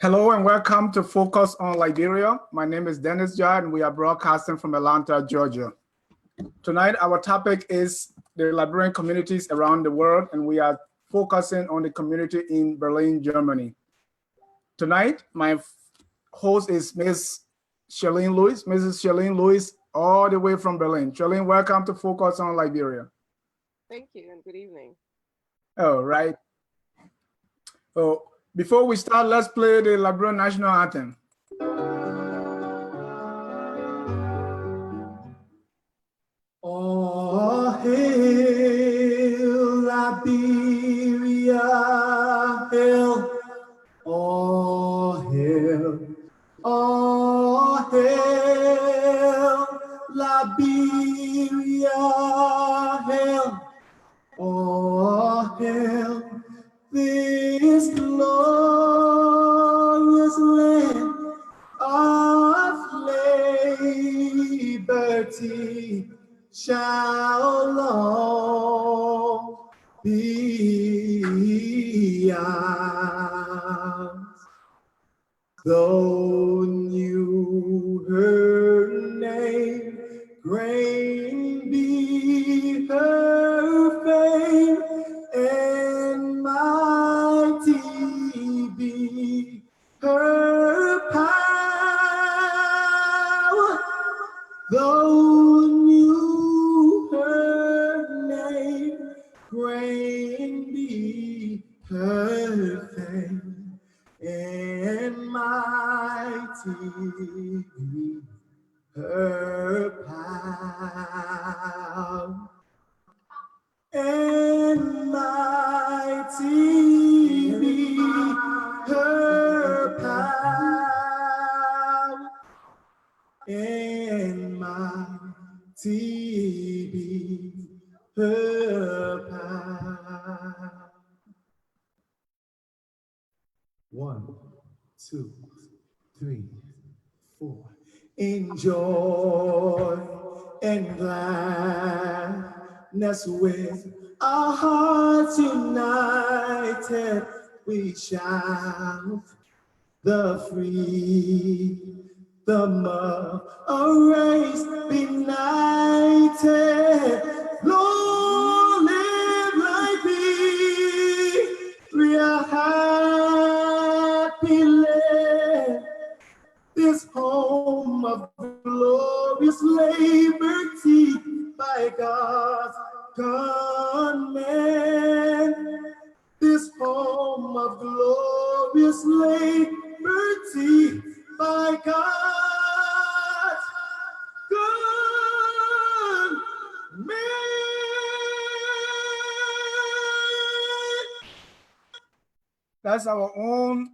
Hello and welcome to Focus on Liberia. My name is Dennis Jard and we are broadcasting from Atlanta, Georgia. Tonight, our topic is the Liberian communities around the world, and we are focusing on the community in Berlin, Germany. Tonight, my host is Ms. Shirlene Lewis, Mrs. Shirlene Lewis, all the way from Berlin. Shirlene, welcome to Focus on Liberia. Thank you and good evening. All right. So before we start, let's play the Liberian national anthem. Oh, hail Liberia, hail. Oh, hail. Oh, hail Liberia, hail. Oh, hail this glorious land of liberty shall long be ours. Though knew her name, great be her fame, and mighty be her power. Though knew her name, great be her fame, and mighty be her power. And mighty be her power, and mighty be her power. 1, 2, 3, 4. In joy and gladness, with our hearts united, we shout the freedom of a race benighted. Long live Liberia, happy land, this home of glorious liberty by God's command. This home of glorious liberty by God's command. That's our own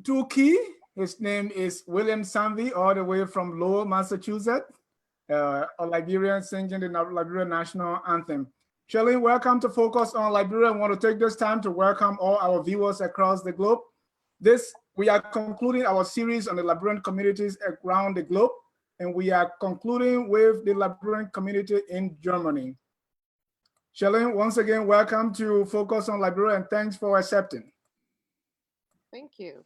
Tuki. His name is William Sanvi, all the way from Lowell, Massachusetts, a Liberian singing the Liberian national anthem. Shirley, welcome to Focus on Liberia. I want to take this time to welcome all our viewers across the globe. We are concluding our series on the Liberian communities around the globe, and we are concluding with the Liberian community in Germany. Shirley, once again, welcome to Focus on Liberia, and thanks for accepting. Thank you.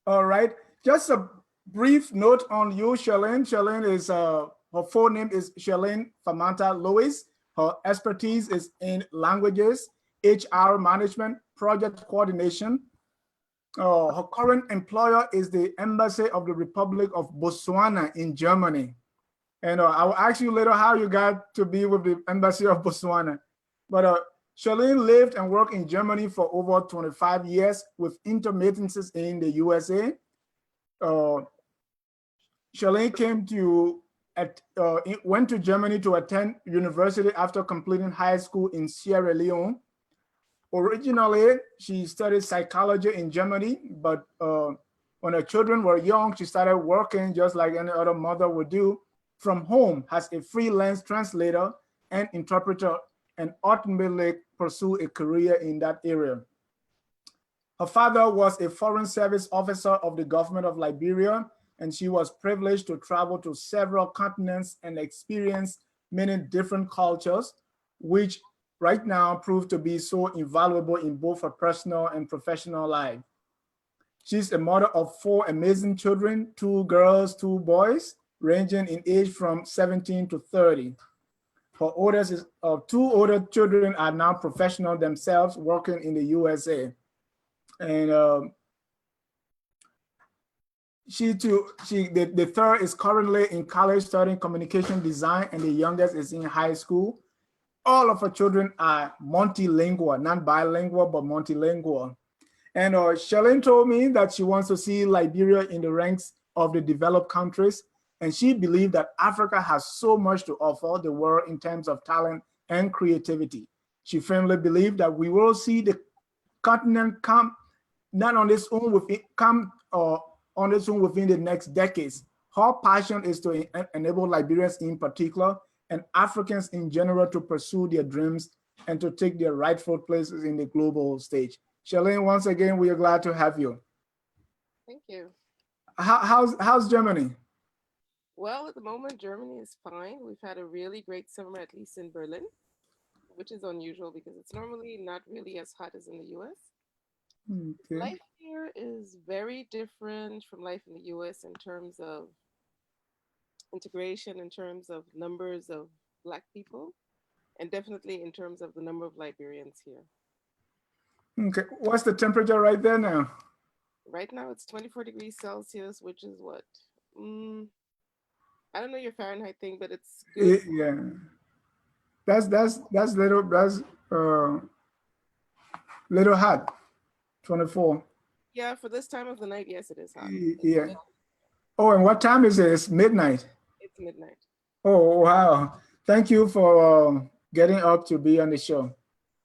All right, just a brief note on you, Shirlene. Shirlene is, her full name is Shirlene Famanta Lewis. Her expertise is in languages, HR management, project coordination. Her current employer is the Embassy of the Republic of Botswana in Germany. And I will ask you later how you got to be with the Embassy of Botswana. But Shirlene lived and worked in Germany for over 25 years with intermittences in the USA. Shirlene went to Germany to attend university after completing high school in Sierra Leone. Originally, she studied psychology in Germany, but when her children were young, she started working just like any other mother would do from home as a freelance translator and interpreter, and ultimately pursue a career in that area. Her father was a foreign service officer of the government of Liberia, and she was privileged to travel to several continents and experience many different cultures, which right now proved to be so invaluable in both her personal and professional life. She's a mother of 4 amazing children, 2 girls, 2 boys, ranging in age from 17 to 30. Her oldest is, 2 older children are now professional themselves, working in the USA. And the third is currently in college studying communication design, and the youngest is in high school. All of her children are multilingual, not bilingual, but multilingual. And Shirlene told me that she wants to see Liberia in the ranks of the developed countries. And she believed that Africa has so much to offer the world in terms of talent and creativity. She firmly believed that we will see the continent come not on its own within the next decades. Her passion is to enable Liberians in particular and Africans in general to pursue their dreams and to take their rightful places in the global stage. Shirlene, once again, we are glad to have you. Thank you. How's Germany? Well, at the moment, Germany is fine. We've had a really great summer, at least in Berlin, which is unusual because it's normally not really as hot as in the US. Okay. Life here is very different from life in the US in terms of integration, in terms of numbers of Black people, and definitely in terms of the number of Liberians here. Okay, what's the temperature right there now? Right now it's 24 degrees Celsius, which is what? I don't know your Fahrenheit thing, but it's good. Yeah, that's little hot. 24. Yeah, for this time of the night, yes, it is hot. Yeah. Oh, and what time is it? It's midnight. It's midnight. Oh, wow. Thank you for getting up to be on the show.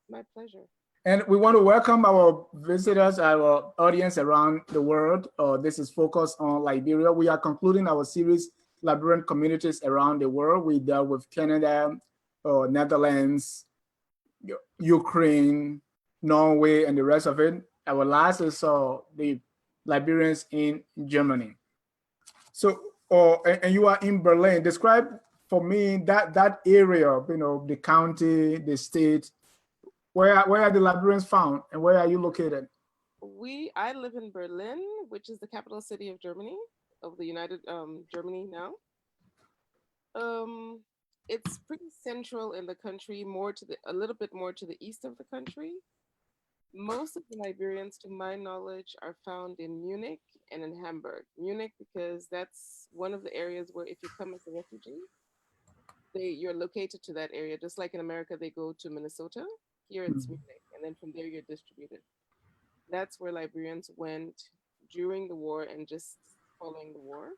My pleasure. And we want to welcome our visitors, our audience around the world. This is focused on Liberia. We are concluding our series, Liberian Communities Around the World. We dealt with Canada, Netherlands, Ukraine, Norway, and the rest of it. Our last is the Liberians in Germany. So, and you are in Berlin. Describe for me that area, the county, the state. Where are the Liberians found, and where are you located? I live in Berlin, which is the capital city of Germany, of the United Germany now. It's pretty central in the country, a little bit more to the east of the country. Most of the Liberians, to my knowledge, are found in Munich and in Hamburg. Munich, because that's one of the areas where if you come as a refugee, you're located to that area. Just like in America, they go to Minnesota. Here it's Munich, and then from there you're distributed. That's where Liberians went during the war and just following the war.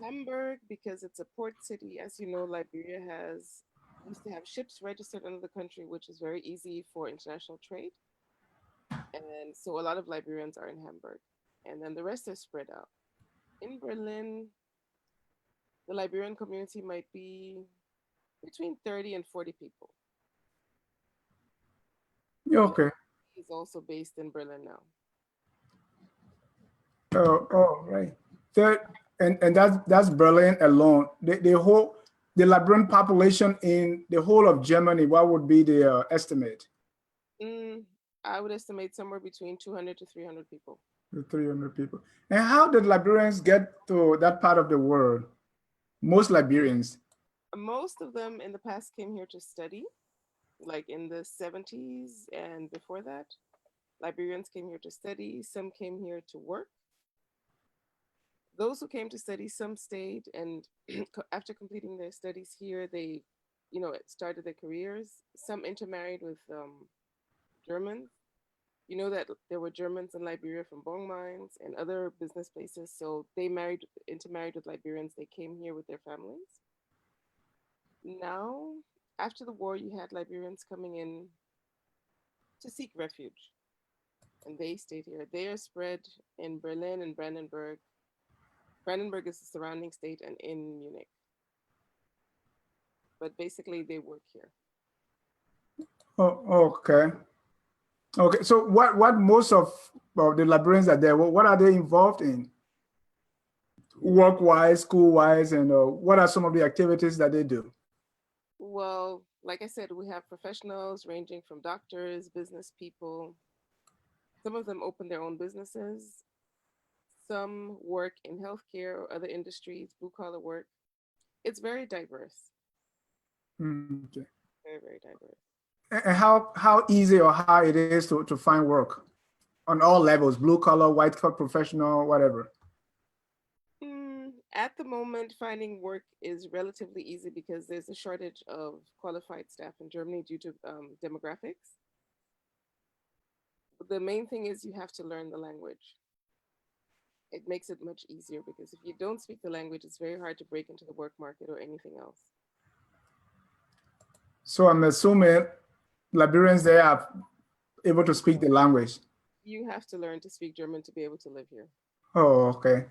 Hamburg, because it's a port city, as you know, Liberia used to have ships registered under the country, which is very easy for international trade. And so a lot of Liberians are in Hamburg. And then the rest are spread out. In Berlin, the Liberian community might be between 30 and 40 people. Okay. He's also based in Berlin now. Oh, right. And that's Berlin alone. The Liberian population in the whole of Germany, what would be the estimate? I would estimate somewhere between 200 to 300 people. 300 people. And how did Liberians get to that part of the world? Most Liberians. Most of them in the past came here to study, like in the 70s and before that. Liberians came here to study. Some came here to work. Those who came to study, some stayed, and after completing their studies here, they, started their careers. Some intermarried with Germans. You know that there were Germans in Liberia from bone mines and other business places, so they intermarried with Liberians. They came here with their families. Now, after the war, you had Liberians coming in to seek refuge, and they stayed here. They are spread in Berlin and Brandenburg. Bradenburg is the surrounding state, and in Munich. But basically, they work here. Oh, okay. Okay, so what most of the Liberians are there, what are they involved in? Work-wise, school-wise, and what are some of the activities that they do? Well, like I said, we have professionals ranging from doctors, business people, Some of them open their own businesses. Some work in healthcare or other industries, blue collar work. It's very diverse, Okay. very, very diverse. And how easy or hard it is to find work on all levels, blue collar, white collar, professional, whatever. At the moment, finding work is relatively easy because there's a shortage of qualified staff in Germany due to demographics. But the main thing is you have to learn the language. It makes it much easier because if you don't speak the language, it's very hard to break into the work market or anything else. So I'm assuming Liberians there are able to speak the language. You have to learn to speak German to be able to live here. Oh, okay.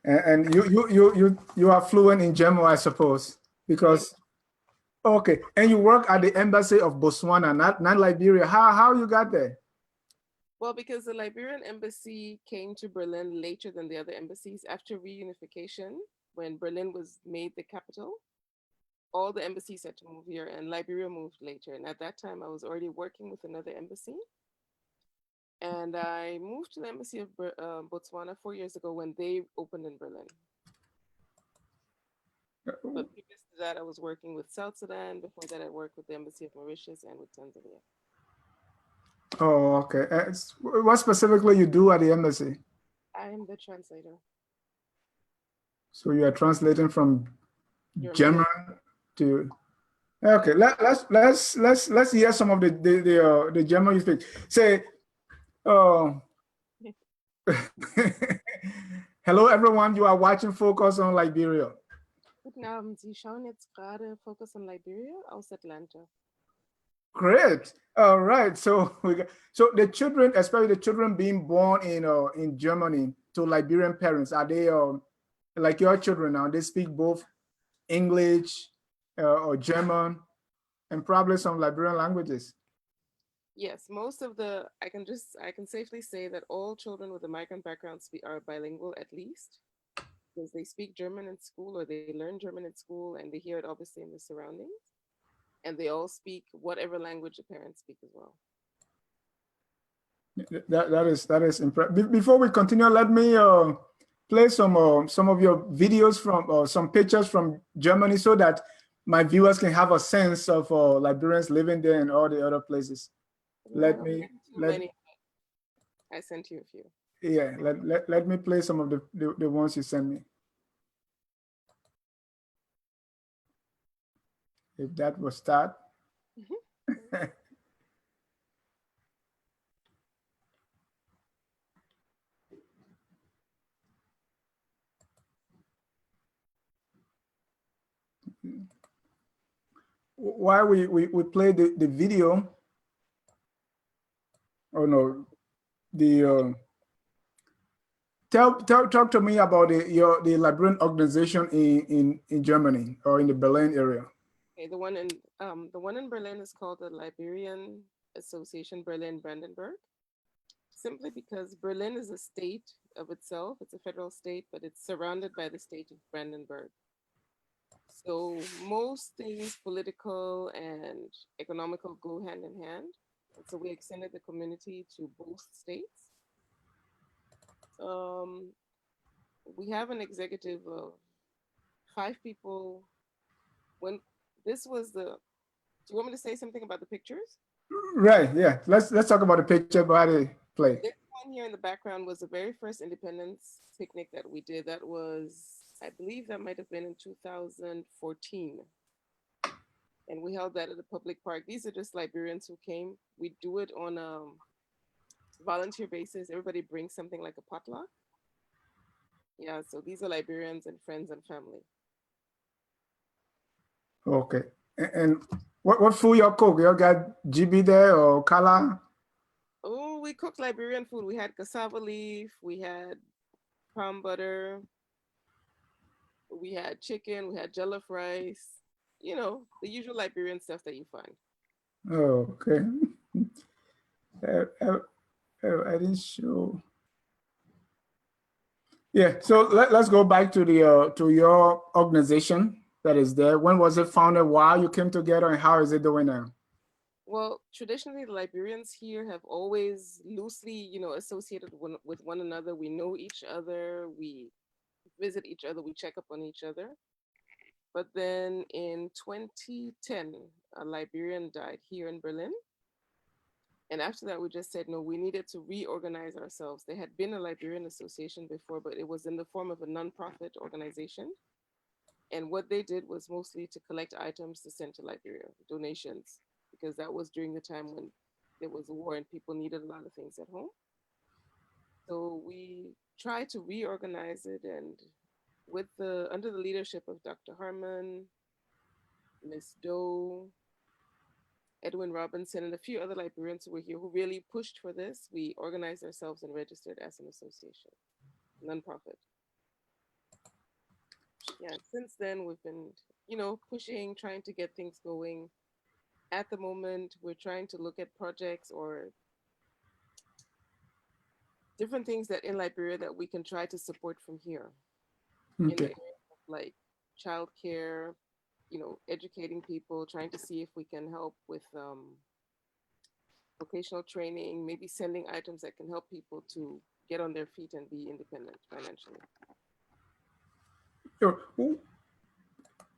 And you are fluent in German, I suppose, because okay. And you work at the embassy of Botswana, not Liberia. How you got there? Well, because the Liberian embassy came to Berlin later than the other embassies after reunification, when Berlin was made the capital, all the embassies had to move here and Liberia moved later. And at that time, I was already working with another embassy. And I moved to the embassy of Botswana 4 years ago when they opened in Berlin. But previous to that, I was working with South Sudan. Before that, I worked with the embassy of Mauritius and with Tanzania. Oh, okay. What specifically you do at the embassy? I am the translator. So you are translating from German to. Okay, let's hear some of the German you speak. Say, hello everyone. You are watching Focus on Liberia. Guten Abend. Sie schauen jetzt gerade Focus on Liberia aus Atlanta. Great. All right. So so the children, especially the children being born in Germany to Liberian parents, are they like your children now? They speak both English or German and probably some Liberian languages. Yes, most of I can safely say that all children with a migrant background are bilingual at least, because they speak German in school or they learn German in school and they hear it obviously in the surroundings. And they all speak whatever language the parents speak as well. That is impressive. Before we continue, let me play some of your videos from some pictures from Germany so that my viewers can have a sense of Liberians living there and all the other places. I sent you a few. Yeah, let me play some of the ones you sent me. If that will start. While we play the video, oh no, talk to me about the Liberian organization in Germany or in the Berlin area. Okay, the one in Berlin is called the Liberian Association Berlin Brandenburg, simply because Berlin is a state of itself. It's a federal state, but it's surrounded by the state of Brandenburg. So most things political and economical go hand in hand. And so we extended the community to both states. We have an executive of 5 people. When this was do you want me to say something about the pictures? Right, yeah. Let's talk about the picture by the play. This one here in the background was the very first independence picnic that we did. That was, I believe that might have been in 2014. And we held that at a public park. These are just Liberians who came. We do it on a volunteer basis. Everybody brings something like a potluck. Yeah, so these are Liberians and friends and family. Okay. And what food you cook? You got GB there or kala? Oh, we cooked Liberian food. We had cassava leaf, we had palm butter, we had chicken, we had jollof rice, you know, the usual Liberian stuff that you find. Oh, okay. I didn't show. Yeah, so let's go back to your organization that is there. When was it founded? Why you came together, and how is it doing now? Well, traditionally, the Liberians here have always loosely, associated with one another. We know each other. We visit each other. We check up on each other. But then in 2010, a Liberian died here in Berlin. And after that, we just said, no, we needed to reorganize ourselves. There had been a Liberian association before, but it was in the form of a nonprofit organization. And what they did was mostly to collect items to send to Liberia, donations, because that was during the time when there was a war and people needed a lot of things at home. So we tried to reorganize it, and under the leadership of Dr. Harmon, Miss Doe, Edwin Robinson, and a few other Liberians who were here who really pushed for this, we organized ourselves and registered as an association, nonprofit. Yeah, since then we've been, pushing, trying to get things going. At the moment, we're trying to look at projects or different things that in Liberia that we can try to support from here in the Okay. area of like childcare, educating people, trying to see if we can help with vocational training, maybe sending items that can help people to get on their feet and be independent financially.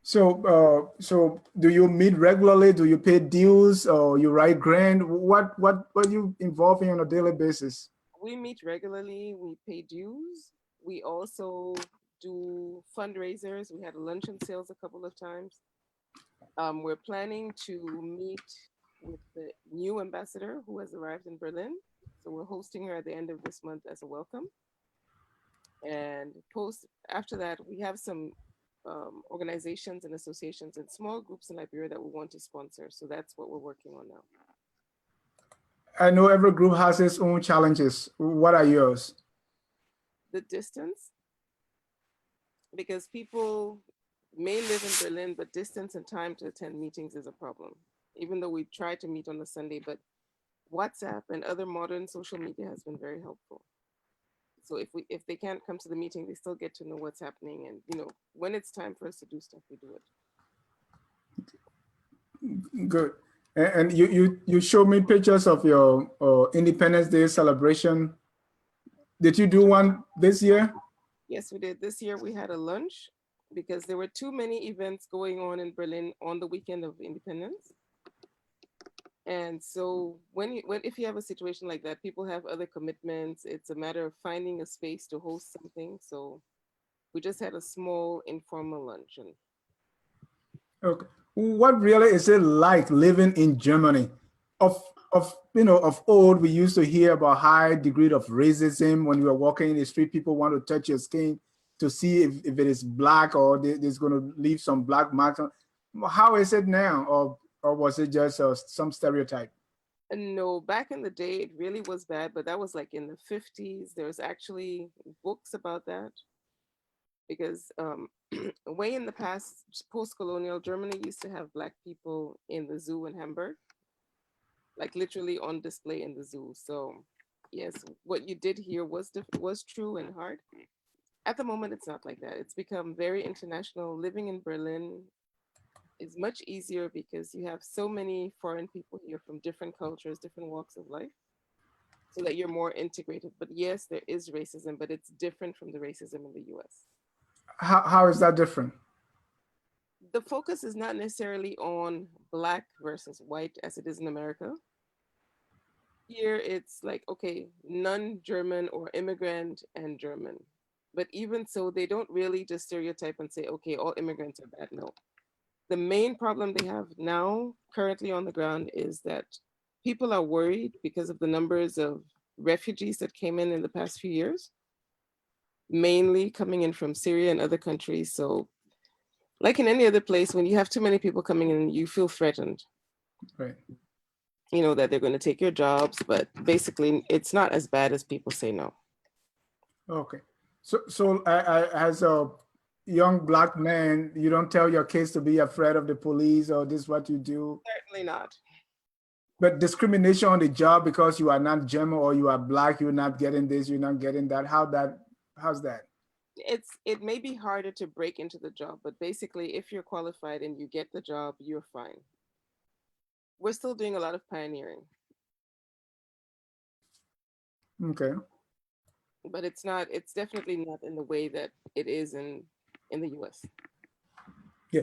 So, so do you meet regularly? Do you pay dues or you write grant? What you involved in on a daily basis? We meet regularly, we pay dues. We also do fundraisers. We had luncheon sales a couple of times. We're planning to meet with the new ambassador who has arrived in Berlin. So we're hosting her at the end of this month as a welcome. And after that, we have some organizations and associations and small groups in Liberia that we want to sponsor. So that's what we're working on now. I know every group has its own challenges. What are yours? The distance, because people may live in Berlin, but distance and time to attend meetings is a problem. Even though we try to meet on a Sunday, but WhatsApp and other modern social media has been very helpful. So if they can't come to the meeting, they still get to know what's happening, and when it's time for us to do stuff, we do it. Good. And you showed me pictures of your Independence Day celebration. Did you do one this year? Yes, we did. This year we had a lunch because there were too many events going on in Berlin on the weekend of independence. And so if you have a situation like that, people have other commitments. It's a matter of finding a space to host something. So we just had a small informal luncheon. Okay. What really is it like living in Germany? Of old, we used to hear about high degree of racism when we were walking in the street. People want to touch your skin to see if it is black or there's going to leave some black marks. How is it now, or was it just some stereotype? No, back in the day, it really was bad, but that was like in the 50s. There's actually books about that because way in the past, post-colonial Germany used to have Black people in the zoo in Hamburg, like literally on display in the zoo. So yes, what you did here was true and hard. At the moment, it's not like that. It's become very international. Living in Berlin is much easier because you have so many foreign people here from different cultures, different walks of life, so that you're more integrated. But yes, there is racism, but it's different from the racism in the US. How is that different? The focus is not necessarily on Black versus white as it is in America. Here, it's like, okay, non-German or immigrant and German. But even so, they don't really just stereotype and say, okay, all immigrants are bad. No. The main problem they have now, currently on the ground, is that people are worried because of the numbers of refugees that came in the past few years, mainly coming in from Syria and other countries. So, like in any other place, when you have too many people coming in, you feel threatened. Right. That they're going to take your jobs, but basically, it's not as bad as people say. No. Okay. So as a young Black man, you don't tell your kids to be afraid of the police or this is what you do? Certainly not. But discrimination on the job because you are not German or you are Black, you're not getting this, you're not getting that. How's that? It may be harder to break into the job, but basically, if you're qualified and you get the job, you're fine. We're still doing a lot of pioneering, Okay. but it's not. It's definitely not in the way that it is in the U.S. Yeah.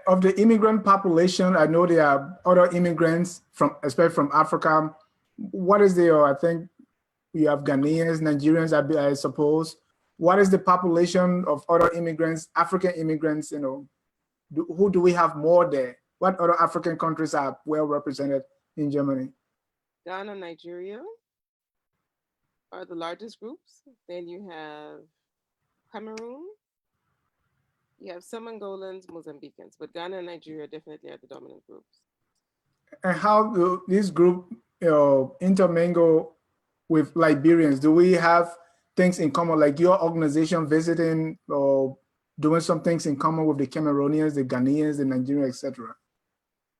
Of the immigrant population, I know there are other immigrants from, especially from Africa. What is the, I think we have Ghanaians, Nigerians, I suppose. What is the population of other immigrants, African immigrants, you know, who do we have more there? What other African countries are well represented in Germany? Ghana, Nigeria are the largest groups. Then you have Cameroon. You have some Angolans, Mozambicans, but Ghana and Nigeria definitely are the dominant groups. And how do this group intermingle with Liberians? Do we have things in common, like your organization visiting or doing some things in common with the Cameroonians, the Ghanaians, the Nigerians, etc.?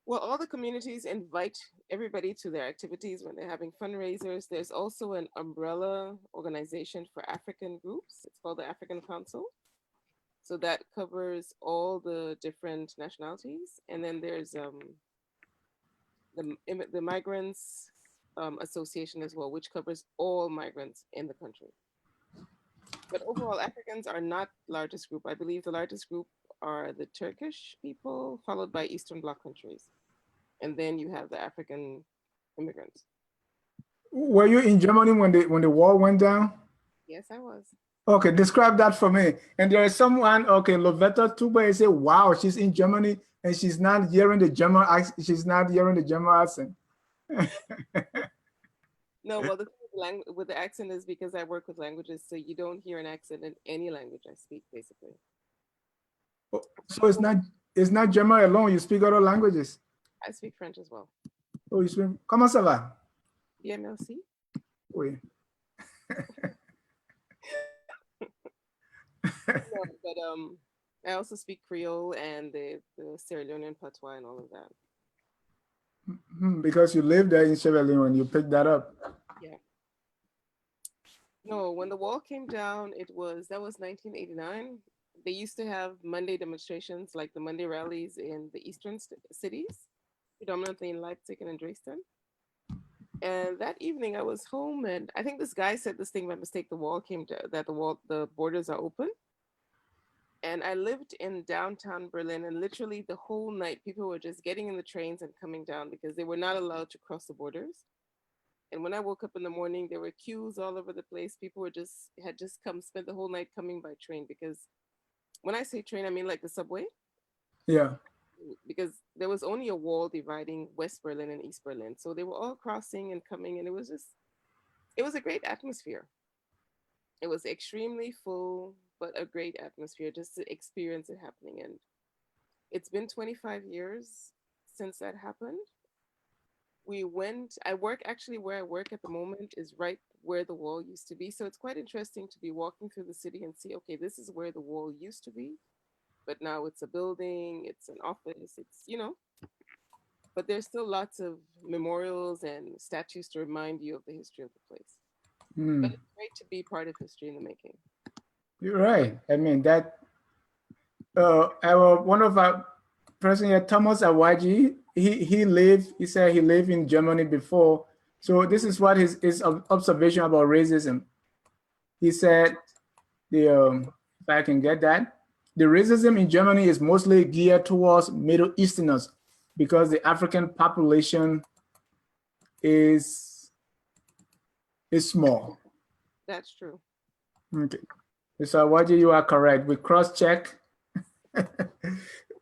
Well, all the communities invite everybody to their activities when they're having fundraisers. There's also an umbrella organization for African groups. It's called the African Council. So that covers all the different nationalities. And then there's the Migrants Association as well, which covers all migrants in the country. But overall, Africans are not the largest group. I believe the largest group are the Turkish people, followed by Eastern Bloc countries. And then you have the African immigrants. Were you in Germany when the wall went down? Yes, I was. Okay, describe that for me. And there is someone, okay, Lovetta Tuba, say, wow, she's in Germany and she's not hearing the German accent. She's not hearing the German accent. No, well, the thing with the accent is because I work with languages, so you don't hear an accent in any language I speak, basically. So it's not German alone. You speak other languages. I speak French as well. Oh, you speak. Comment ça va? Bien, merci. Oui. No, but I also speak Creole and the Sierra Leonean patois and all of that. Because you live there in Sierra Leone, you picked that up. Yeah. No, when the wall came down, that was 1989. They used to have Monday demonstrations, like the Monday rallies in the eastern cities, predominantly in Leipzig and in Dresden. And that evening I was home, and I think this guy said this thing by mistake. The wall came down, that the borders are open. And I lived in downtown Berlin, and literally the whole night people were just getting in the trains and coming down because they were not allowed to cross the borders. And when I woke up in the morning, there were queues all over the place. People had just come, spent the whole night coming by train, because when I say train, I mean like the subway. Yeah. Because there was only a wall dividing West Berlin and East Berlin. So they were all crossing and coming, and it was a great atmosphere. It was extremely full, but a great atmosphere just to experience it happening. And it's been 25 years since that happened. I work actually where I work at the moment is right where the wall used to be. So it's quite interesting to be walking through the city and see, okay, this is where the wall used to be, but now it's a building, it's an office, but there's still lots of memorials and statues to remind you of the history of the place. But it's great to be part of history in the making. You're right. I mean, that one of our president, Thomas Awaji, he said he lived in Germany before. So this is what his observation about racism. He said, if I can get that, the racism in Germany is mostly geared towards Middle Easterners because the African population is small. That's true. Okay. So Awaji, you are correct. We cross-check. All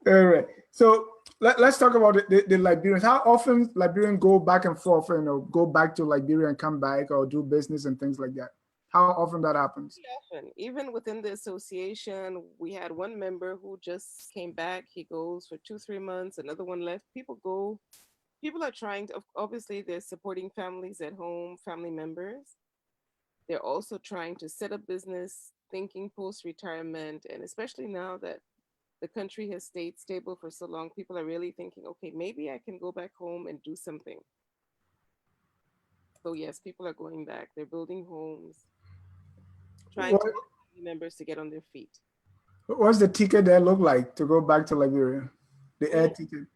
right. So let's talk about the Liberians. How often Liberians go back and forth, go back to Liberia and come back or do business and things like that? How often that happens? Often. Even within the association, we had one member who just came back. He goes for 2-3 months. Another one left. People go. People are trying to, obviously, they're supporting families at home, family members. They're also trying to set up business, thinking post-retirement. And especially now that the country has stayed stable for so long, people are really thinking, okay, maybe I can go back home and do something. So yes, people are going back. They're building homes, trying to get family members to get on their feet. What's the ticket that look like to go back to Liberia? The air ticket?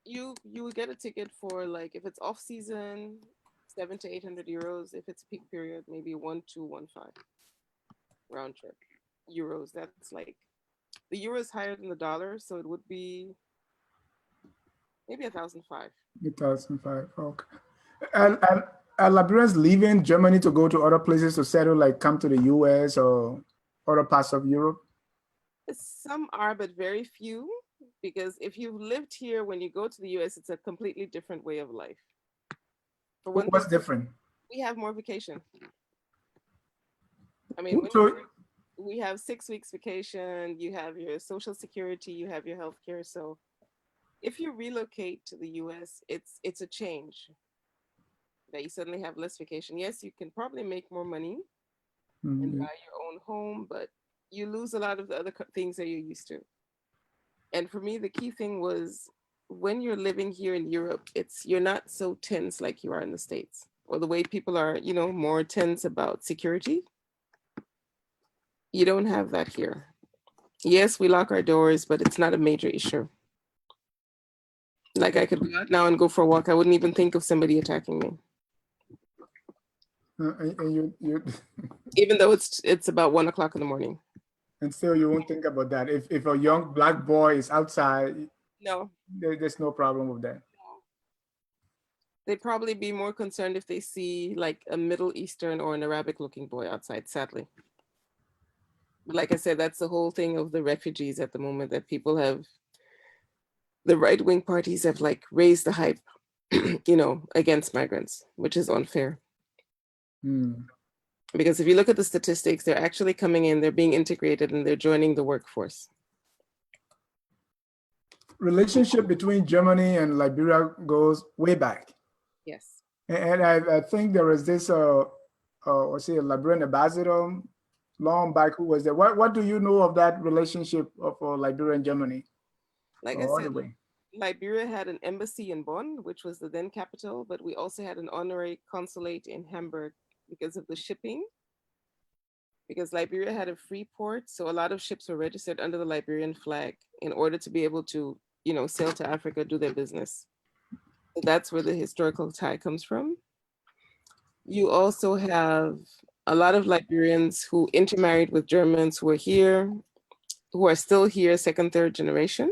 You would get a ticket for, like, if it's off season, 700 to 800 euros. If it's peak period, maybe 1215 round trip euros. That's like, the euro is higher than the dollar, so it would be maybe 1,005. 2005. Okay. And are Liberians leaving Germany to go to other places to settle, like come to the US or other parts of Europe? Some are, but very few. Because if you've lived here, when you go to the US, it's a completely different way of life. For one What's thing, different? we have more vacation. I mean, when So, we have 6 weeks vacation, you have your social security, you have your health care. So if you relocate to the US, it's a change that you suddenly have less vacation. Yes, you can probably make more money and buy your own home, but you lose a lot of the other things that you're used to. And for me, the key thing was, when you're living here in Europe, you're not so tense like you are in the States, or the way people are, more tense about security. You don't have that here. Yes, we lock our doors, but it's not a major issue. Like, I could go out now and go for a walk. I wouldn't even think of somebody attacking me. and you Even though it's about 1 o'clock in the morning. and still you won't think about that. If a young black boy is outside, No. there's no problem with that. They'd probably be more concerned if they see, like, a Middle Eastern or an Arabic looking boy outside, sadly. But like I said, that's the whole thing of the refugees at the moment, that people have, the right-wing parties have, like, raised the hype, against migrants, which is unfair. Because if you look at the statistics, they're actually coming in, they're being integrated, and they're joining the workforce. Relationship between Germany and Liberia goes way back. Yes. And I think there was this a Liberian ambassador long back who was there. What do you know of that relationship of Liberia and Germany? Like I said, Liberia had an embassy in Bonn, which was the then capital, but we also had an honorary consulate in Hamburg because of the shipping. Because Liberia had a free port, so a lot of ships were registered under the Liberian flag in order to be able to, sail to Africa, do their business. So that's where the historical tie comes from. You also have a lot of Liberians who intermarried with Germans who are here, who are still here, second, third generation.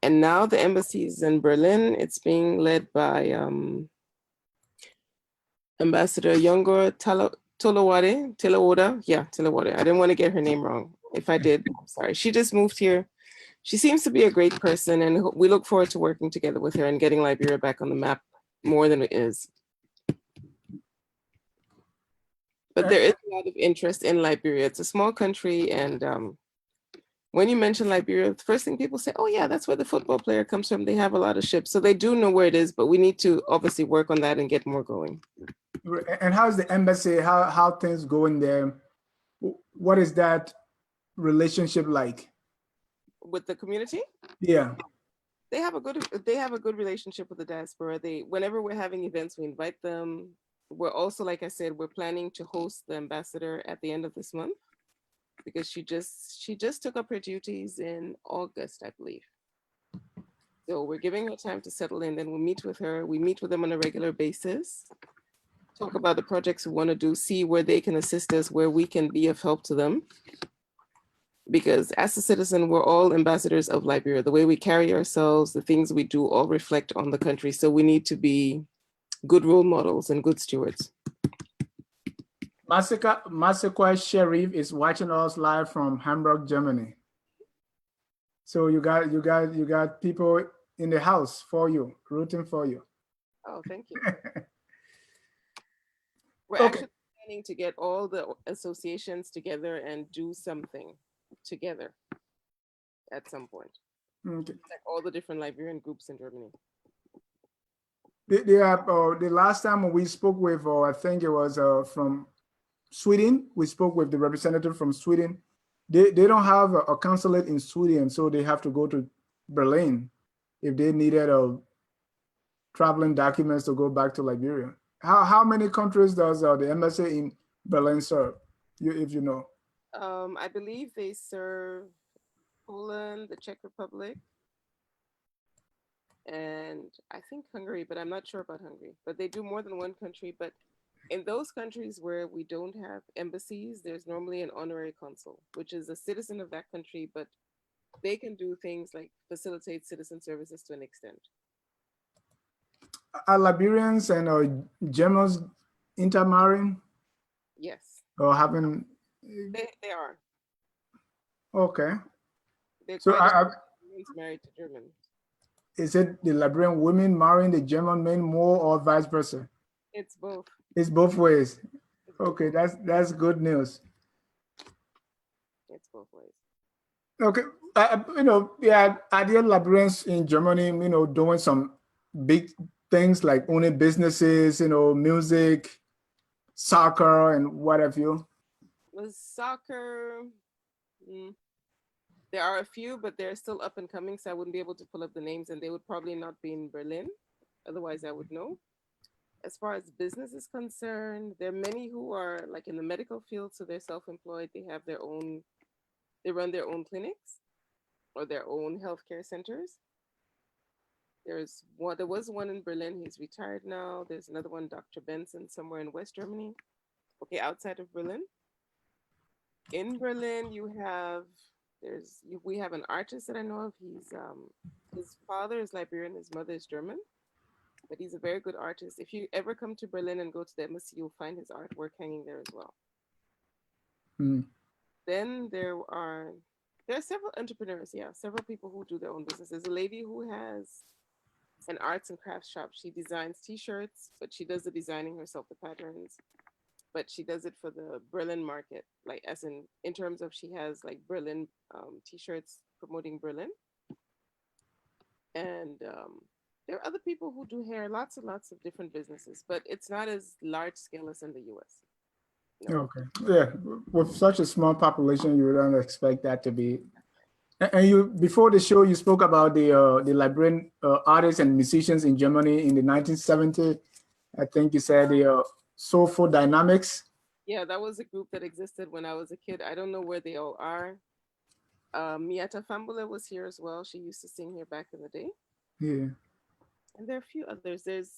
And now the embassy is in Berlin. It's being led by Ambassador Yongor Tilawode. Yeah, Tilawode. I didn't want to get her name wrong. If I did, I'm sorry. She just moved here. She seems to be a great person, and we look forward to working together with her and getting Liberia back on the map more than it is. But there is a lot of interest in Liberia. It's a small country, and when you mention Liberia, the first thing people say, oh yeah, that's where the football player comes from. They have a lot of ships. So they do know where it is, but we need to obviously work on that and get more going. And how's the embassy, how things going there? What is that relationship like? With the community? Yeah. They have a good relationship with the diaspora. Whenever we're having events, we invite them. We're also, like I said, we're planning to host the ambassador at the end of this month, because she just took up her duties in August, I believe. So we're giving her time to settle in. Then we'll meet with her. We meet with them on a regular basis, talk about the projects we want to do, see where they can assist us, where we can be of help to them. Because as a citizen, we're all ambassadors of Liberia. The way we carry ourselves, the things we do, all reflect on the country. So we need to be good role models and good stewards. Masakwa Sharif is watching us live from Hamburg, Germany. So you got people in the house for you, rooting for you. Oh, thank you. We're actually planning to get all the associations together and do something together at some point. Okay. Like all the different Liberian groups in Germany. The last time we spoke with, I think it was from Sweden, we spoke with the representative from Sweden. They don't have a consulate in Sweden, so they have to go to Berlin if they needed traveling documents to go back to Liberia. How many countries does the embassy in Berlin serve, if you know? I believe they serve Poland, the Czech Republic, and I think Hungary, but I'm not sure about Hungary. But they do more than one country. But in those countries where we don't have embassies, there's normally an honorary consul, which is a citizen of that country, but they can do things like facilitate citizen services to an extent. Are Liberians and Germans intermarrying Yes, or having? they are. Okay. They're So quite a Germans married to Germans. is it the Liberian women marrying the German men more or vice versa? It's both. It's both ways. It's both Okay, ways. that's good news. It's both ways. Okay, yeah, are there Liberians in Germany, doing some big things like owning businesses, music, soccer, and what have you? With soccer, mm, there are a few, but they're still up and coming, so I wouldn't be able to pull up the names, and they would probably not be in Berlin. Otherwise, I would know. As far as business is concerned, there are many who are like in the medical field, so they're self-employed. They have their own, they run their own clinics or their own healthcare centers. There was one in Berlin. He's retired now. There's another one, Dr. Benson, somewhere in West Germany. Okay, outside of Berlin. In Berlin, we have an artist that I know of. His father is Liberian, his mother is German, but he's a very good artist. If you ever come to Berlin and go to the embassy, you'll find his artwork hanging there as well. Mm. Then there are several entrepreneurs, yeah, several people who do their own business. There's a lady who has an arts and crafts shop. She designs t-shirts, but she does the designing herself, the patterns. But she does it for the Berlin market, like as in terms of she has like Berlin t-shirts promoting Berlin. And there are other people who do hair, lots and lots of different businesses, but it's not as large scale as in the US. No. Okay, yeah, with such a small population, you don't expect that to be. And you, before the show, you spoke about the Liberian artists and musicians in Germany in the 1970s. I think you said the Soulful Dynamics. Yeah, that was a group that existed when I was a kid. I don't know where they all are. Miata Fambula was here as well. She used to sing here back in the day. Yeah. And there are a few others. There's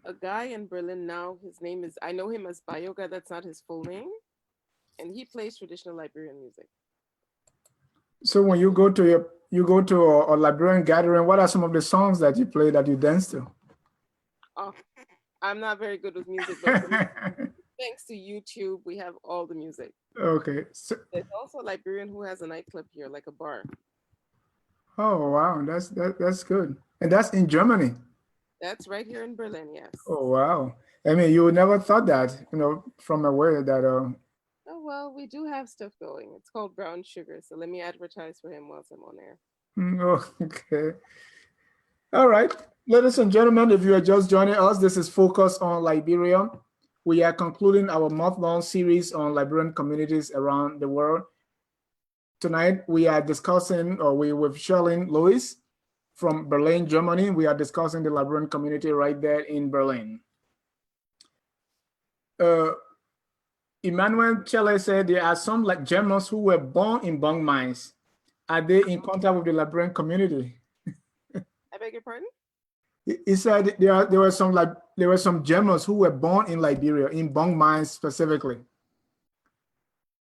a guy in Berlin now. His name is, I know him as Bayoga. That's not his full name. And he plays traditional Liberian music. So when you go to a Liberian gathering, what are some of the songs that you play that you dance to? Oh, I'm not very good with music, but thanks to YouTube, we have all the music. Okay. So, There's also a Liberian who has a nightclub here, like a bar. oh wow, that's good. And that's in Germany. That's right here in Berlin, yes. Oh wow. I mean, you never thought that, from aware that Oh, well, we do have stuff going. It's called Brown Sugar, so let me advertise for him whilst I'm on air. okay. All right. Ladies and gentlemen, if you are just joining us, this is Focus on Liberia. We are concluding our month-long series on Liberian communities around the world. Tonight, we are discussing, with Shirlene Lewis from Berlin, Germany. We are discussing the Liberian community right there in Berlin. Emmanuel Chele said there are some like Germans who were born in bunk mines. Are they in contact with the Liberian community? I beg your pardon? He said there were some Germans who were born in Liberia, in bunk mines specifically.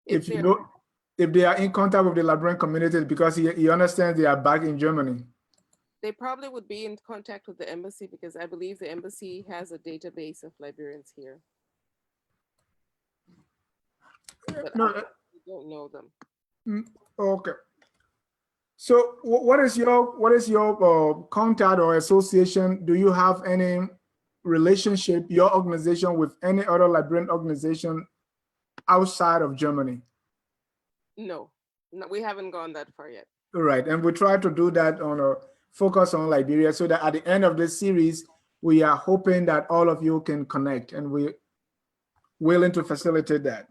If they are in contact with the Liberian community, because he understands they are back in Germany. They probably would be in contact with the embassy because I believe the embassy has a database of Liberians here. But No, I don't know them. Okay. So what is your contact or association? Do you have any relationship, your organization, with any other Liberian organization outside of Germany? No, we haven't gone that far yet. Right, and we try to do that on a Focus on Liberia, so that at the end of this series, we are hoping that all of you can connect, and we're willing to facilitate that.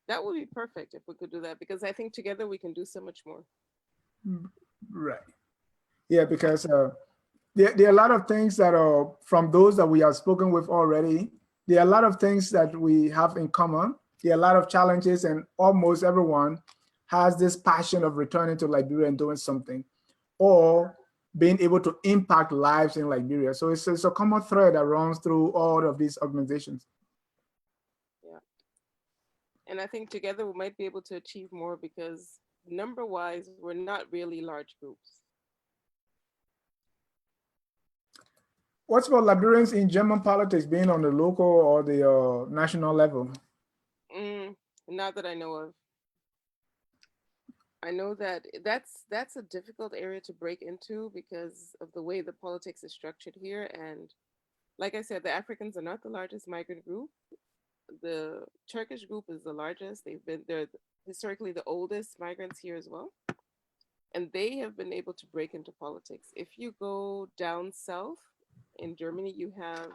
That would be perfect if we could do that, because I think together we can do so much more. Right. Yeah, because there are a lot of things that are from those that we have spoken with already. There are a lot of things that we have in common. There are a lot of challenges, and almost everyone has this passion of returning to Liberia and doing something, or being able to impact lives in Liberia. So it's a common thread that runs through all of these organizations. Yeah. And I think together we might be able to achieve more because number-wise, we're not really large groups. What's about Liberians in German politics, being on the local or the national level? Not that I know of. I know that that's a difficult area to break into because of the way the politics is structured here. And like I said, the Africans are not the largest migrant group. The Turkish group is the largest. They're historically the oldest migrants here as well. And they have been able to break into politics. If you go down south in Germany, you have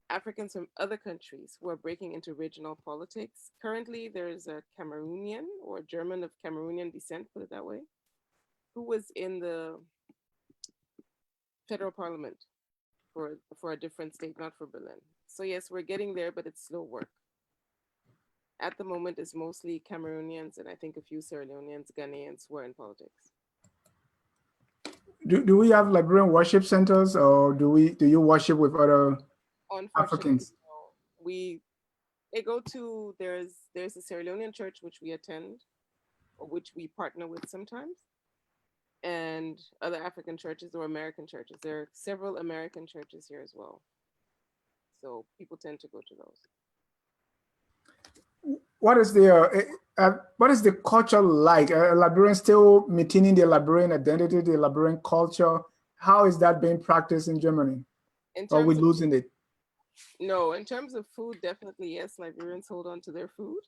Africans from other countries who are breaking into regional politics. Currently, there's a Cameroonian or German of Cameroonian descent, put it that way, who was in the federal parliament for a different state, not for Berlin. So yes, we're getting there, but it's slow work. At the moment, it's mostly Cameroonians and I think a few Sierra Leoneans, Ghanaians who are in politics. Do we have Liberian worship centers, or do you worship with other Africans? There's a Sierra Leonean church which we attend, or which we partner with sometimes, and other African churches or American churches. There are several American churches here as well, so people tend to go to those. What is the culture like? Liberians still maintaining their Liberian identity, their Liberian culture? How is that being practiced in Germany? Are we losing it? No, in terms of food, definitely yes. Liberians hold on to their food.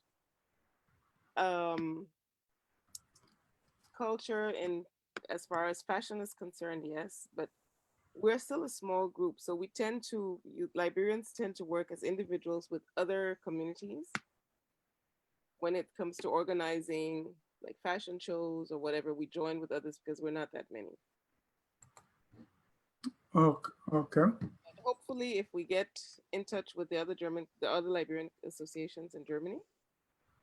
Culture and as far as fashion is concerned, yes, but we're still a small group, so Liberians tend to work as individuals with other communities when it comes to organizing like fashion shows or whatever. We join with others because we're not that many. Okay. And hopefully, if we get in touch with the other Liberian associations in Germany,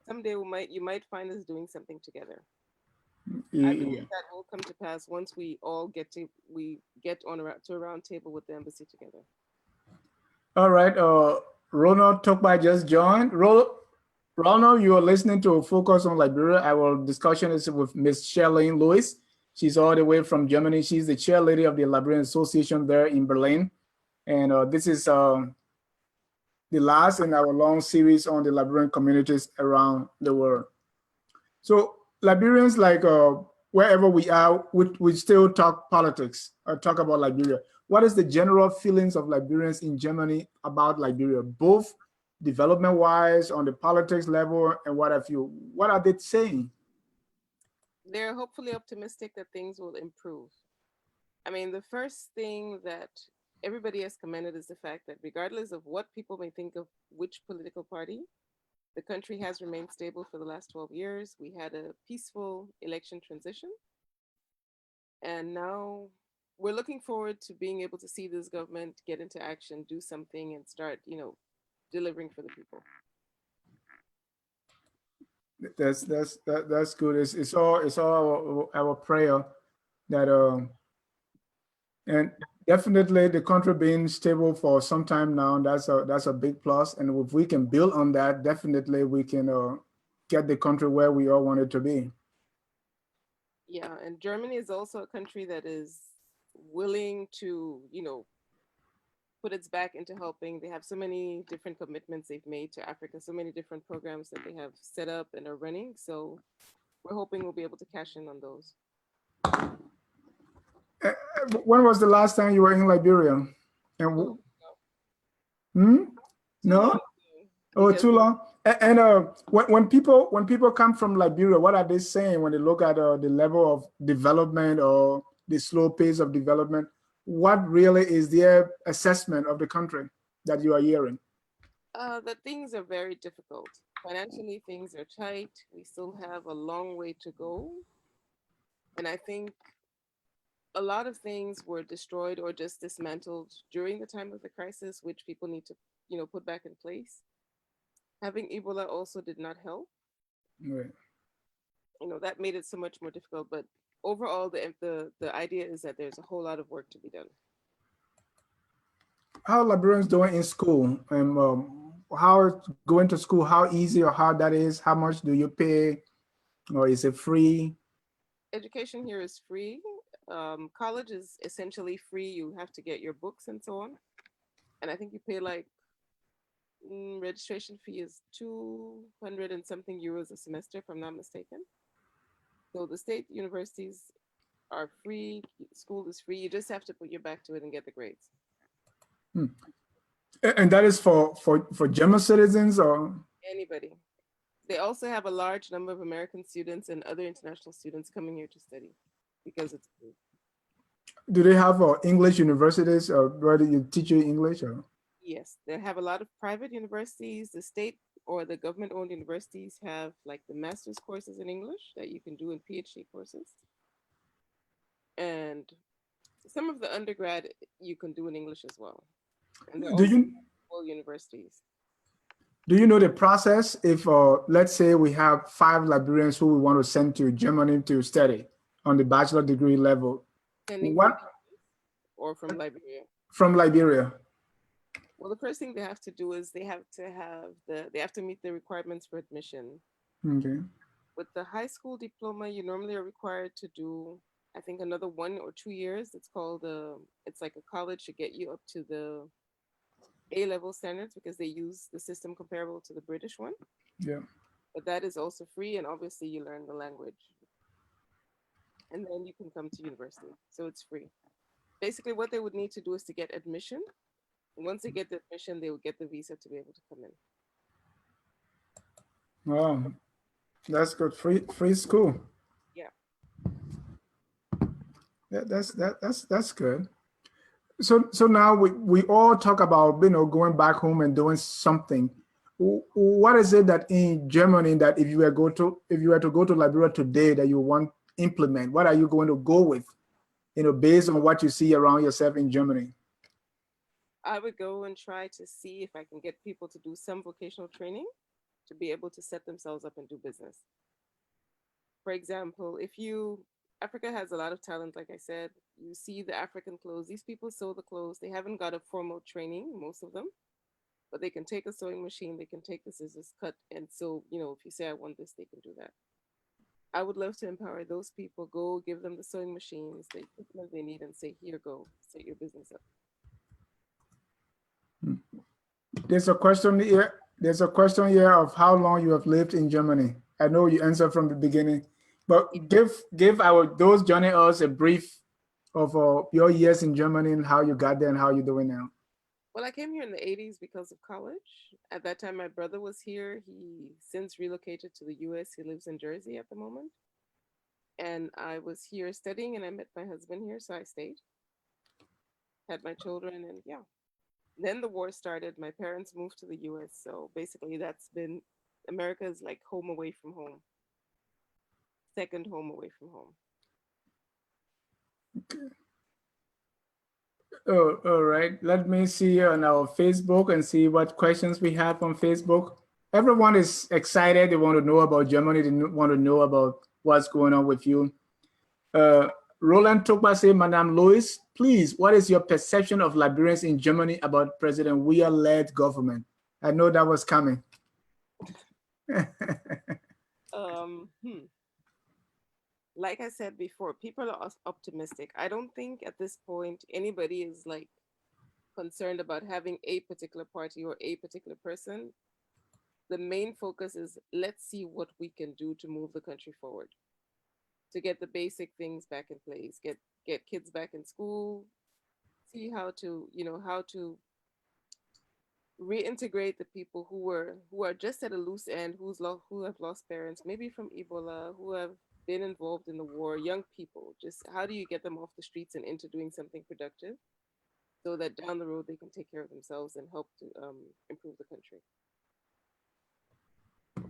someday you might find us doing something together. I believe that will come to pass once we all get to a round table with the embassy together. All right. Ronald Tokbai just joined. Ronald, you are listening to Focus on Liberia. Our discussion is with Miss Shirlene Lewis. She's all the way from Germany. She's the chairlady of the Liberian Association there in Berlin. And this is the last in our long series on the Liberian communities around the world. So Liberians, like wherever we are, we still talk politics, talk about Liberia. What is the general feelings of Liberians in Germany about Liberia, both development-wise, on the politics level, and what have you? What are they saying? They're hopefully optimistic that things will improve. I mean, the first thing that everybody has commended is the fact that regardless of what people may think of which political party, the country has remained stable for the last 12 years. We had a peaceful election transition. And now we're looking forward to being able to see this government get into action, do something, and start, delivering for the people. That's good. It's all our prayer that and definitely the country being stable for some time now, that's a big plus. And if we can build on that, definitely we can get the country where we all want it to be. Yeah, and Germany is also a country that is willing to, put its back into helping. They have so many different commitments they've made to Africa, so many different programs that they have set up and are running. So we're hoping we'll be able to cash in on those. When was the last time you were in Liberia? And no? Oh, too long. And when people come from Liberia, what are they saying when they look at the level of development or the slow pace of development? What really is their assessment of the country that you are hearing? That things are very difficult. Financially, things are tight. We still have a long way to go. And I think a lot of things were destroyed or just dismantled during the time of the crisis, which people need to, put back in place. Having Ebola also did not help. Right. That made it so much more difficult. But overall, the idea is that there's a whole lot of work to be done. How are Liberians doing in school? And how going to school, how easy or hard that is? How much do you pay? Or is it free? Education here is free. College is essentially free. You have to get your books and so on. And I think you pay like registration fee is 200 and something euros a semester, if I'm not mistaken. So the state universities are free. School is free. You just have to put your back to it and get the grades. Hmm. And that is for German citizens or? Anybody. They also have a large number of American students and other international students coming here to study because it's free. Do they have English universities or where do you teach you English? Or? Yes, they have a lot of private universities. The state or the government-owned universities have like the master's courses in English that you can do in PhD courses. And some of the undergrad you can do in English as well. And they're Do also you full universities. do you know the process if let's say we have 5 Liberians who we want to send to Germany to study on the bachelor degree level? Sending What from or from Liberia. from Liberia? Well, the first thing they have to do is they have to meet the requirements for admission. Okay. With the high school diploma, you normally are required to do, I think, another 1 or 2 years. It's called it's like a college to get you up to the A-level standards because they use the system comparable to the British one. Yeah. But that is also free, and obviously you learn the language. And then you can come to university. So it's free. Basically, what they would need to do is to get admission. And once they get the admission, they will get the visa to be able to come in. Wow, that's good. Free school. Yeah. That's good. So now we all talk about going back home and doing something. What is it that in Germany that if you were to go to Liberia today that you want implement? What are you going to go with? Based on what you see around yourself in Germany. I would go and try to see if I can get people to do some vocational training to be able to set themselves up and do business. For example, Africa has a lot of talent, like I said. You see the African clothes. These people sew the clothes. They haven't got a formal training, most of them, but they can take a sewing machine. They can take the scissors, cut, and sew. If you say I want this, they can do that. I would love to empower those people. Go give them the sewing machines, the equipment they need, and say, "Here, go set your business up." There's a question here. There's a question here of how long you have lived in Germany. I know you answered from the beginning, but give those joining us a brief of your years in Germany and how you got there and how you're doing now. Well, I came here in the 80s because of college. At that time, my brother was here. He since relocated to the US. He lives in Jersey at the moment. And I was here studying and I met my husband here, so I stayed. Had my children, and yeah. Then the war started. My parents moved to the US. So basically, that's been America's like home away from home. Second home away from home. Okay. Oh, all right. Let me see on our Facebook and see what questions we have on Facebook. Everyone is excited. They want to know about Germany. They want to know about what's going on with you. Roland Tokpa say, Madame Louis, please, what is your perception of Liberians in Germany about President Weah-led government? I know that was coming. Like I said before, people are optimistic. I don't think at this point anybody is like concerned about having a particular party or a particular person. The main focus is let's see what we can do to move the country forward, to get the basic things back in place, get kids back in school, see how to reintegrate the people who are just at a loose end, who have lost parents, maybe from Ebola, who have been involved in the war, young people. Just how do you get them off the streets and into doing something productive so that down the road they can take care of themselves and help to improve the country.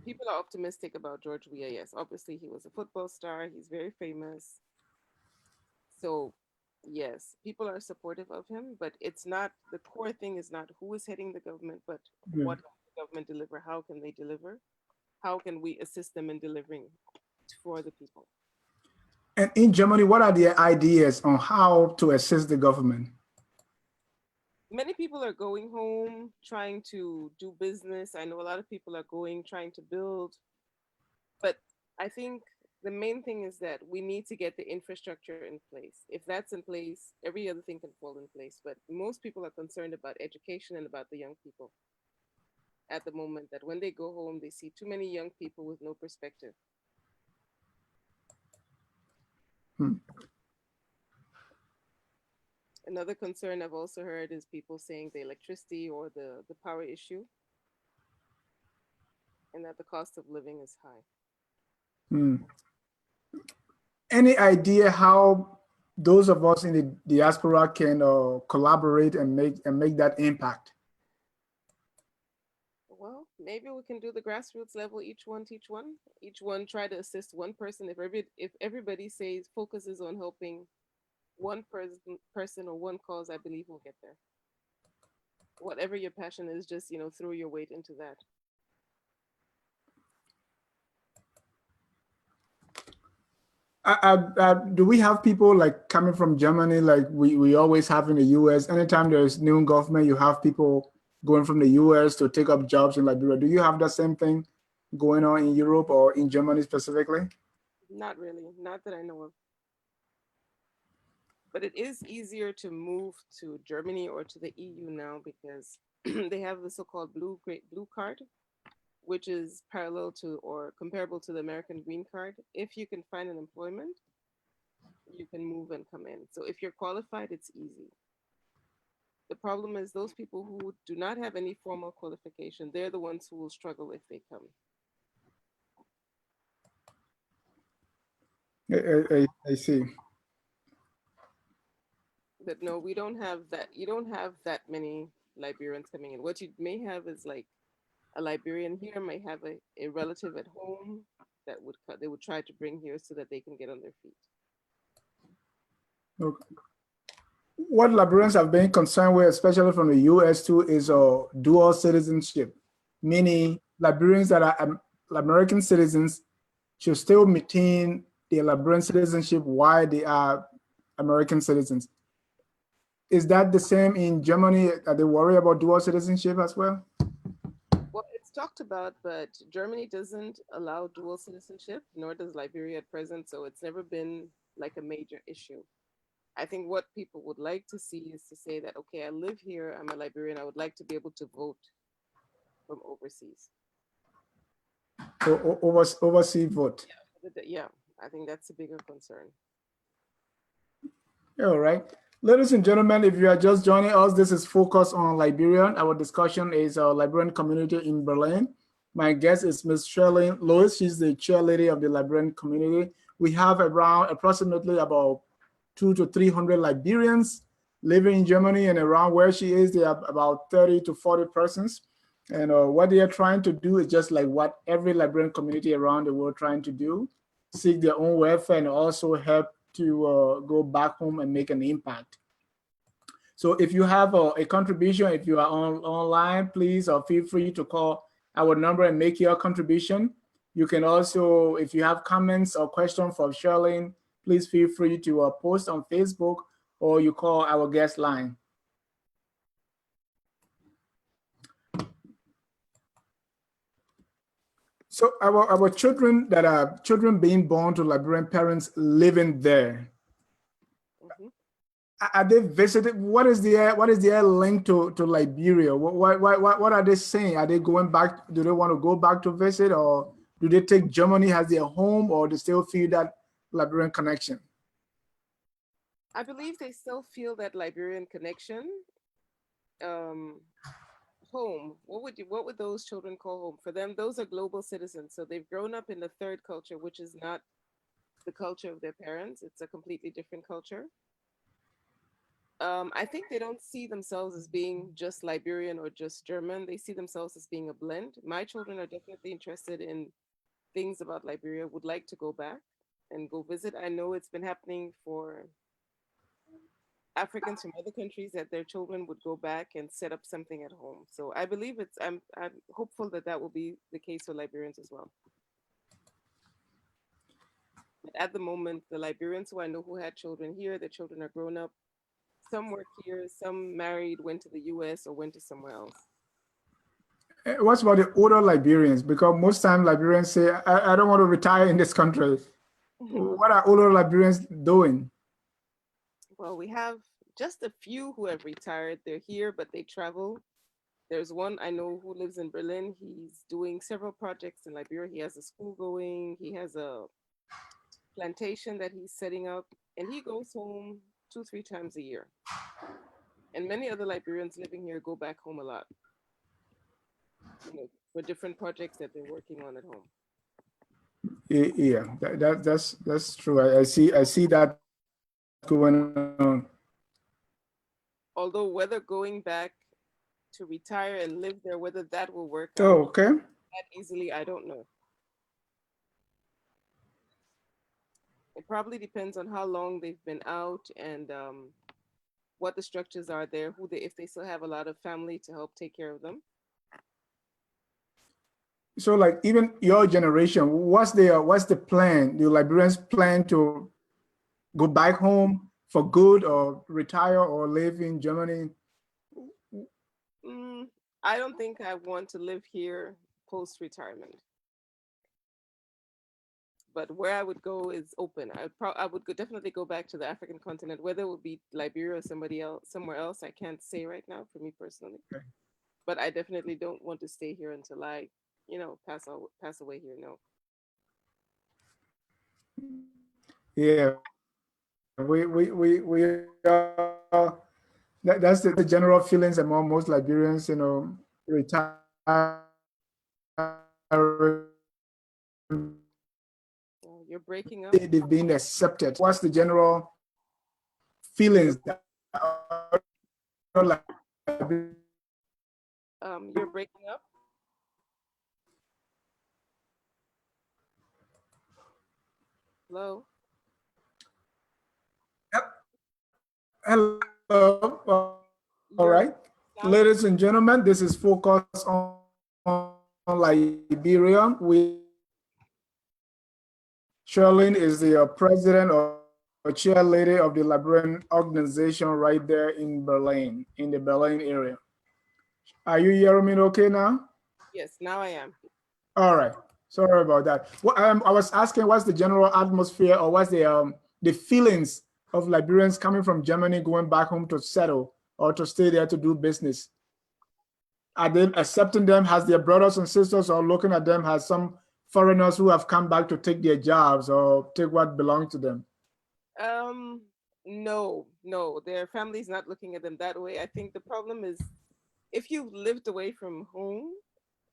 People are optimistic about George Weah. Yes, obviously he was a football star. He's very famous. So yes, people are supportive of him, but it's not, the core thing is not who is heading the government, but what can the government deliver? How can they deliver? How can we assist them in delivering for the people? And in Germany, what are the ideas on how to assist the government? Many people are going home trying to do business. I know a lot of people are going trying to build, but I think the main thing is that we need to get the infrastructure in place. If that's in place, every other thing can fall in place. But most people are concerned about education and about the young people at the moment, that when they go home, they see too many young people with no perspective. Hmm. Another concern I've also heard is people saying the electricity or the power issue, and that the cost of living is high. Hmm. Any idea how those of us in the diaspora can collaborate and make that impact? Well, maybe we can do the grassroots level, each one teach one. Each one try to assist one person. If everybody says focuses on helping one person or one cause, I believe we'll get there. Whatever your passion is, just throw your weight into that. Do we have people like coming from Germany, like we always have in the US? Anytime there's new government, you have people going from the US to take up jobs in Liberia. Do you have the same thing going on in Europe or in Germany specifically? Not really, not that I know of. But it is easier to move to Germany or to the EU now because they have the so-called Great Blue Card, which is parallel to or comparable to the American Green Card. If you can find an employment, you can move and come in. So if you're qualified, it's easy. The problem is those people who do not have any formal qualification, they're the ones who will struggle if they come. I see. But no, we don't have that. You don't have that many Liberians coming in. What you may have is like a Liberian here might have a relative at home that they would try to bring here so that they can get on their feet. Okay. What Liberians have been concerned with, especially from the US too, is dual citizenship, meaning Liberians that are American citizens should still maintain their Liberian citizenship while they are American citizens. Is that the same in Germany? Are they worried about dual citizenship as well? Well, it's talked about, but Germany doesn't allow dual citizenship, nor does Liberia at present. So it's never been like a major issue. I think what people would like to see is to say that, okay, I live here, I'm a Liberian, I would like to be able to vote from overseas. Overseas vote. Yeah, I think that's a bigger concern. All right. Ladies and gentlemen, if you are just joining us, this is Focus on Liberian. Our discussion is our Liberian community in Berlin. My guest is Ms. Shirlene Lewis. She's the chairlady of the Liberian community. We have around approximately about 200 to 300 Liberians living in Germany, and around where she is, there are about 30 to 40 persons. And what they are trying to do is just like what every Liberian community around the world trying to do, seek their own welfare and also help to go back home and make an impact. So if you have a contribution, if you are online, please feel free to call our number and make your contribution. You can also, if you have comments or questions for Shirlene, please feel free to post on Facebook or you call our guest line. So our children that are children being born to Liberian parents living there, are they visited? What is their link to Liberia? What are they saying? Are they going back? Do they want to go back to visit, or do they take Germany as their home, or they still feel that Liberian connection? I believe they still feel that Liberian connection. Home. What would those children call home? For them, those are global citizens. So they've grown up in the third culture, which is not the culture of their parents. It's a completely different culture. I think they don't see themselves as being just Liberian or just German. They see themselves as being a blend. My children are definitely interested in things about Liberia, would like to go back and go visit. I know it's been happening for Africans from other countries that their children would go back and set up something at home. So I believe I'm hopeful that that will be the case for Liberians as well. At the moment, the Liberians who I know who had children here, their children are grown up. Some work here, some married, went to the US or went to somewhere else. What about the older Liberians? Because most times Liberians say, I don't want to retire in this country. What are older Liberians doing? Well, we have just a few who have retired. They're here, but they travel. There's one I know who lives in Berlin. He's doing several projects in Liberia. He has a school going, he has a plantation that he's setting up, and he goes home 2, 3 times a year. And many other Liberians living here go back home a lot, for different projects that they're working on at home. Yeah, that's true. I see that going on. Although whether going back to retire and live there, whether that will work out Oh, okay. that easily, I don't know. It probably depends on how long they've been out and what the structures are there, if they still have a lot of family to help take care of them. So, like, even your generation, what's the plan? Do Liberians plan to go back home for good, or retire, or live in Germany? I don't think I want to live here post-retirement. But where I would go is open. I would definitely go back to the African continent, whether it would be Liberia or somewhere else. I can't say right now for me personally. Okay. But I definitely don't want to stay here until I, pass away here. No. Yeah, we that's the general feelings among most Liberians. Retire. You're breaking up. They've been accepted. What's the general feelings that You're breaking up. Hello. Hello. All right. Ladies and gentlemen, this is Focus on Liberia. Shirlene is the president or chairlady of the Liberian organization right there in Berlin, in the Berlin area. Are you hearing me okay now? Yes, now I am. All right. Sorry about that. Well, I was asking, what's the general atmosphere, or what's the feelings of Liberians coming from Germany going back home to settle or to stay there to do business? Are they accepting them? Has their brothers and sisters, or looking at them as some foreigners who have come back to take their jobs or take what belongs to them? No, their family's not looking at them that way. I think the problem is if you've lived away from home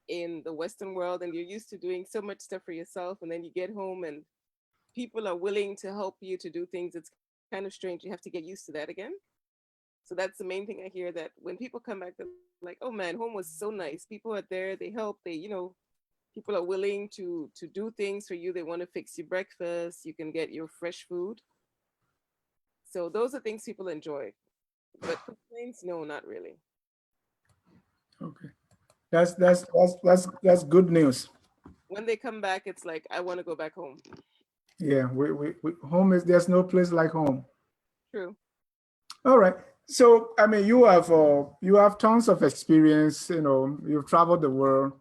in the Western world and you're used to doing so much stuff for yourself, and then you get home and people are willing to help you to do things, it's kind of strange. You have to get used to that again. So that's the main thing I hear, that when people come back, they're like, oh man, home was so nice. People are there, they help, people are willing to do things for you. They want to fix your breakfast. You can get your fresh food. So those are things people enjoy. But complaints, no, not really. Okay. That's good news. When they come back, it's like, I want to go back home. Yeah, home there's no place like home. True. All right. So, I mean, you have tons of experience, you've traveled the world.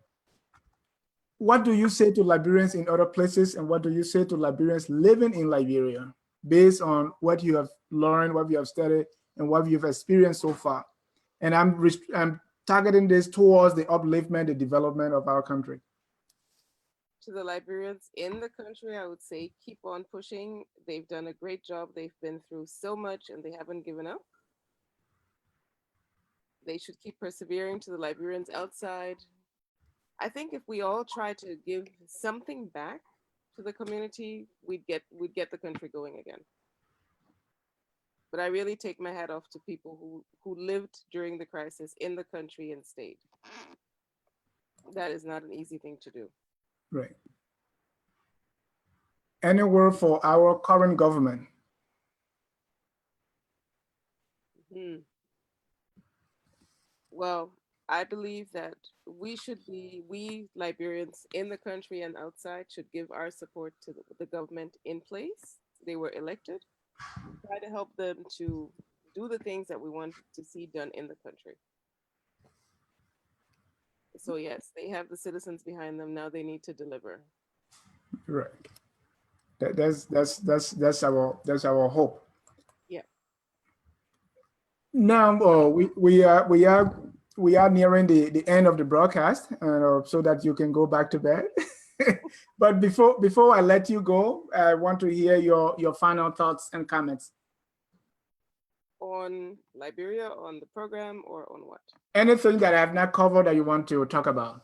What do you say to Liberians in other places, and what do you say to Liberians living in Liberia, based on what you have learned, what you have studied, and what you've experienced so far? And I'm targeting this towards the upliftment, the development of our country. To the Liberians in the country, I would say keep on pushing. They've done a great job. They've been through so much and they haven't given up. They should keep persevering. To the Liberians outside, I think if we all try to give something back to the community, we'd get the country going again. But I really take my hat off to people who lived during the crisis in the country and stayed. That is not an easy thing to do. Right. Any word for our current government? Well, I believe that we Liberians in the country and outside should give our support to the government in place. They were elected. Try to help them to do the things that we want to see done in the country. So yes, they have the citizens behind them. Now they need to deliver. Right. That's our hope. Yeah. Now we are nearing the end of the broadcast, so that you can go back to bed. But before I let you go, I want to hear your final thoughts and comments. On Liberia, on the program, or on what? Anything that I have not covered that you want to talk about.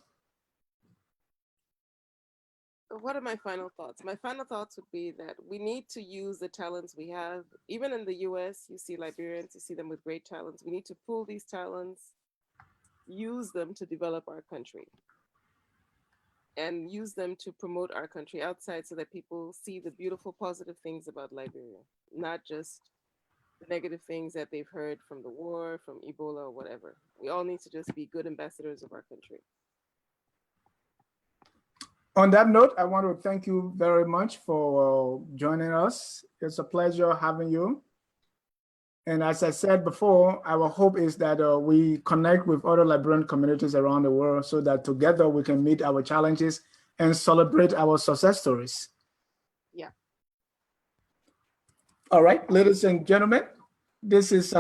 What are my final thoughts? My final thoughts would be that we need to use the talents we have. Even in the US, you see Liberians, you see them with great talents. We need to pull these talents, use them to develop our country, and use them to promote our country outside so that people see the beautiful, positive things about Liberia, not just the negative things that they've heard from the war, from Ebola, or whatever. We all need to just be good ambassadors of our country. On that note, I want to thank you very much for joining us. It's a pleasure having you. And as I said before, our hope is that we connect with other Liberian communities around the world so that together we can meet our challenges and celebrate our success stories. Yeah. All right, ladies and gentlemen, this is,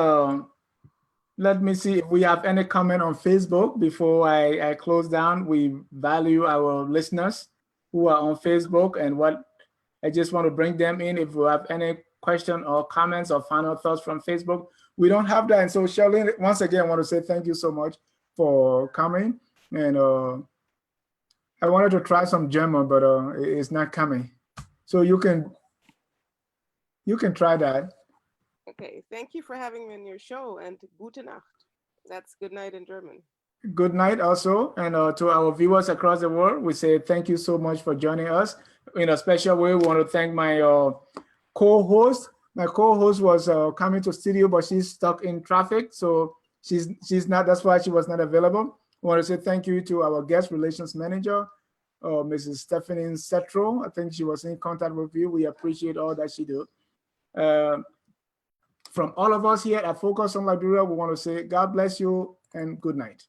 let me see if we have any comment on Facebook before I close down. We value our listeners who are on Facebook, and I just want to bring them in if we have any question or comments or final thoughts from Facebook. We don't have that. And so Shirlene, once again, I want to say thank you so much for coming. And I wanted to try some German, but it's not coming. So you can try that. Okay. Thank you for having me on your show, and gute Nacht. That's good night in German. Good night also. And to our viewers across the world, we say thank you so much for joining us. In a special way, we want to thank my co-host. My co-host was coming to studio, but she's stuck in traffic. So she's not, that's why she was not available. We want to say thank you to our guest relations manager, Mrs. Stephanie Setro. I think she was in contact with you. We appreciate all that she did. From all of us here at Focus on Liberia, we want to say God bless you and good night.